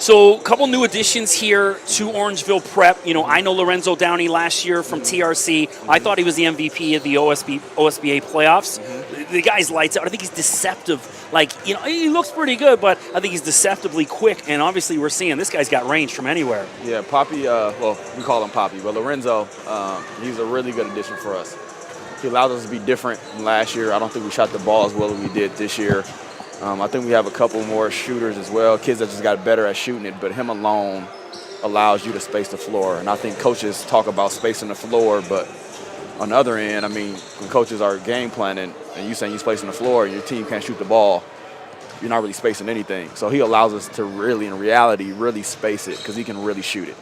So, a couple new additions here to Orangeville Prep. You know, I know Lorenzo Downey last year from TRC. I thought he was the MVP of the OSBA playoffs. The guy's lights out. I think he's deceptive. Like, you know, he looks pretty good, but I think he's deceptively quick. And obviously, we're seeing this guy's got range from anywhere. Yeah, Poppy. Well, we call him Poppy, but Lorenzo, he's a really good addition for us. He allows us to be different than last year. I don't think we shot the ball as well as we did this year. I think we have a couple more shooters as well, kids that just got better at shooting it, but him alone allows you to space the floor. And I think coaches talk about spacing the floor, but on the other end, I mean, when coaches are game planning and you saying you're spacing the floor and your team can't shoot the ball, you're not really spacing anything. So he allows us to really, in reality, really space it because he can really shoot it.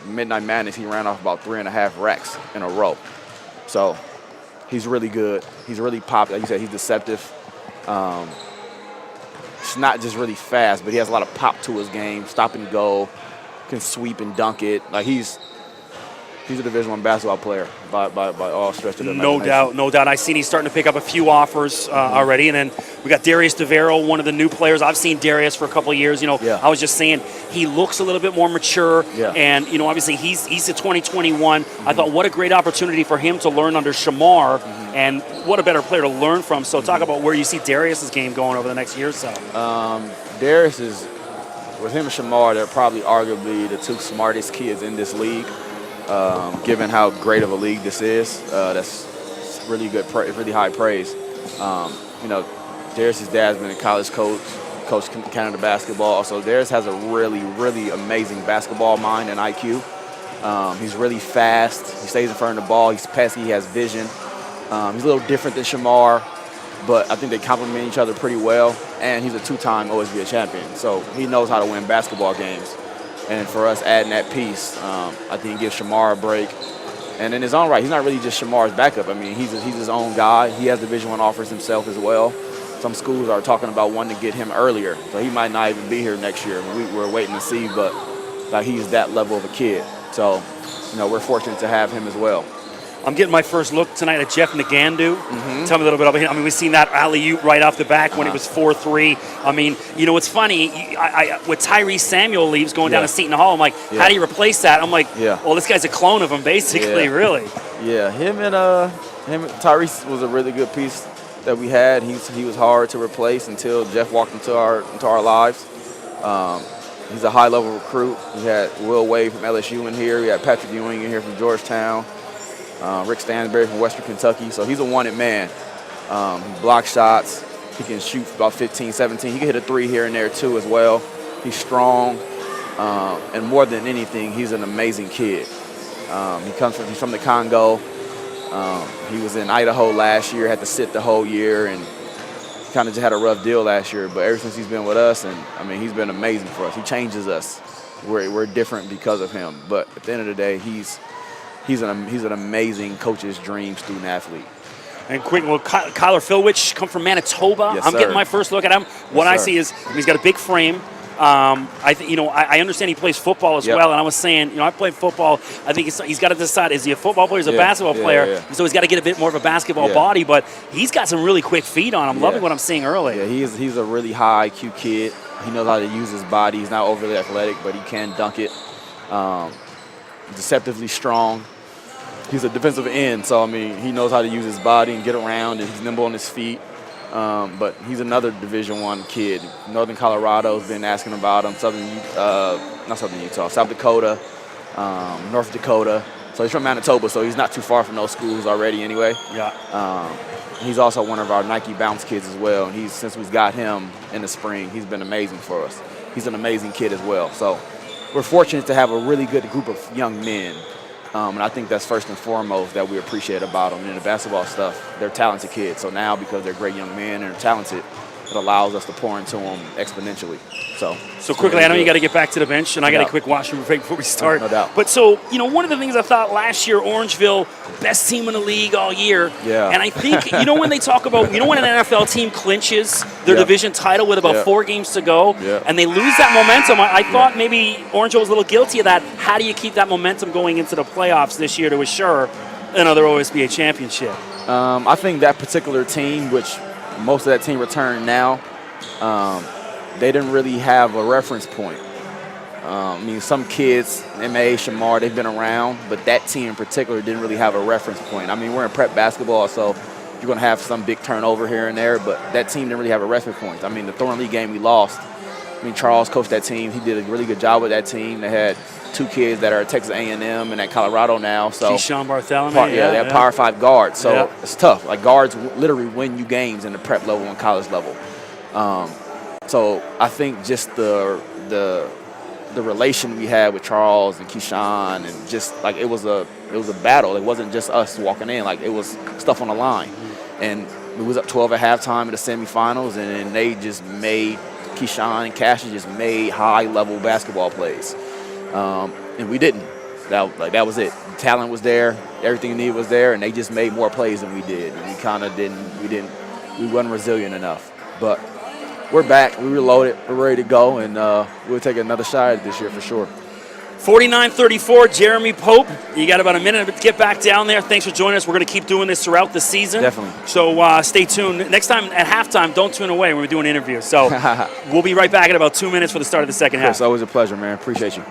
Midnight Madness, he ran off about 3.5 racks in a row. So he's really good. He's really popped. Like you said, he's deceptive. It's not just really fast, but he has a lot of pop to his game. Stop and go, can sweep and dunk it. Like he's a Division I basketball player by all stretch of the imagination. No doubt. I've seen he's starting to pick up a few offers already. And then we got Darius DeVero, one of the new players. I've seen Darius for a couple of years. You know, I was just saying he looks a little bit more mature. And, you know, obviously he's a 2021. I thought what a great opportunity for him to learn under Shamar. And what a better player to learn from. So talk about where you see Darius's game going over the next year or so. Darius is, with him and Shamar, they're probably arguably the two smartest kids in this league. Given how great of a league this is, that's really good, really high praise. You know, Darius' dad's been a college coach Canada basketball. So Darius has a really, really amazing basketball mind and IQ. He's really fast. He stays in front of the ball. He's pesky. He has vision. He's a little different than Shamar, but I think they complement each other pretty well. And he's a two-time OSBA champion, so he knows how to win basketball games. And for us adding that piece, I think it gives Shamar a break. And in his own right, he's not really just Shamar's backup. I mean, he's his own guy. He has Division I offers himself as well. Some schools are talking about wanting to get him earlier, so he might not even be here next year. We're waiting to see, but like he's that level of a kid. So, you know, we're fortunate to have him as well. I'm getting my first look tonight at Jeff Nagandu. Tell me a little bit about him. I mean, we've seen that alley-oop right off the back when it was 4-3. I mean, you know, it's funny. With Tyrese Samuel leaves going down to Seton Hall, I'm like, how do you replace that? I'm like, well, this guy's a clone of him, basically, really. Yeah, him and Tyrese was a really good piece that we had. He was hard to replace until Jeff walked into our lives. He's a high-level recruit. We had Will Wade from LSU in here. We had Patrick Ewing in here from Georgetown. Rick Stansberry from Western Kentucky. So he's a wanted man. He blocks shots. He can shoot about 15, 17. He can hit a three here and there too as well. He's strong. And more than anything, he's an amazing kid. He's from the Congo. He was in Idaho last year, had to sit the whole year, and kind of just had a rough deal last year. But ever since he's been with us, and I mean, he's been amazing for us. He changes us. We're different because of him. But at the end of the day, he's an amazing coach's dream student athlete. And quick, well, Kyler Philwich come from Manitoba. Yes, I'm getting my first look at him. What I see is he's got a big frame. I understand he plays football as well. And I was saying, you know, I played football. I think he's got to decide, is he a football player or is he a basketball player? So he's got to get a bit more of a basketball body. But he's got some really quick feet on him. I'm loving what I'm seeing early. Yeah, he's a really high IQ kid. He knows how to use his body. He's not overly athletic, but he can dunk it. Deceptively strong. He's a defensive end, so I mean, he knows how to use his body and get around, and he's nimble on his feet. But he's another Division I kid. Northern Colorado's been asking about him. South Dakota, North Dakota. So he's from Manitoba, so he's not too far from those schools already anyway. He's also one of our Nike Bounce kids as well, and since we've got him in the spring, he's been amazing for us. He's an amazing kid as well. So we're fortunate to have a really good group of young men. And I think that's first and foremost that we appreciate about them. In the basketball stuff, they're talented kids. So now, because they're great young men and they're talented, it allows us to pour into them exponentially. So quickly, really I know you got to get back to the bench, and I got a quick washroom break before we start. No doubt. But so, you know, one of the things I thought last year, Orangeville, best team in the league all year. And I think, you know, when they talk about, you know, when an NFL team clinches their division title with about 4 games to go, and they lose that momentum, I thought maybe Orangeville was a little guilty of that. How do you keep that momentum going into the playoffs this year to assure another OSBA championship? I think that particular team, which most of that team returned now, they didn't really have a reference point. I mean, some kids, M.A., Shamar, they've been around, but that team in particular didn't really have a reference point. I mean, we're in prep basketball, so you're going to have some big turnover here and there, but that team didn't really have a reference point. I mean, the Thornton Lee game we lost, I mean, Charles coached that team. He did a really good job with that team. They had 2 kids that are at Texas A&M and at Colorado now. So Keyshawn Bartholomew. they have Power 5 guards, so it's tough. Like, guards literally win you games in the prep level and college level. So I think just the relation we had with Charles and Keyshawn, and just like it was a battle. It wasn't just us walking in. Like, it was stuff on the line. And we was up 12 at halftime in the semifinals, and they just made Keyshawn and Cassius just made high-level basketball plays. And we didn't. That was it. The talent was there. Everything we needed was there, and they just made more plays than we did. And we kind of we wasn't resilient enough. But we're back. We reloaded. We're ready to go, and we'll take another shot at it this year for sure. 49-34, Jeremy Pope. You got about a minute to get back down there. Thanks for joining us. We're going to keep doing this throughout the season. Definitely. So stay tuned. Next time at halftime, don't tune away when we're doing interviews. So we'll be right back in about 2 minutes for the start of the second half. It's always a pleasure, man. Appreciate you.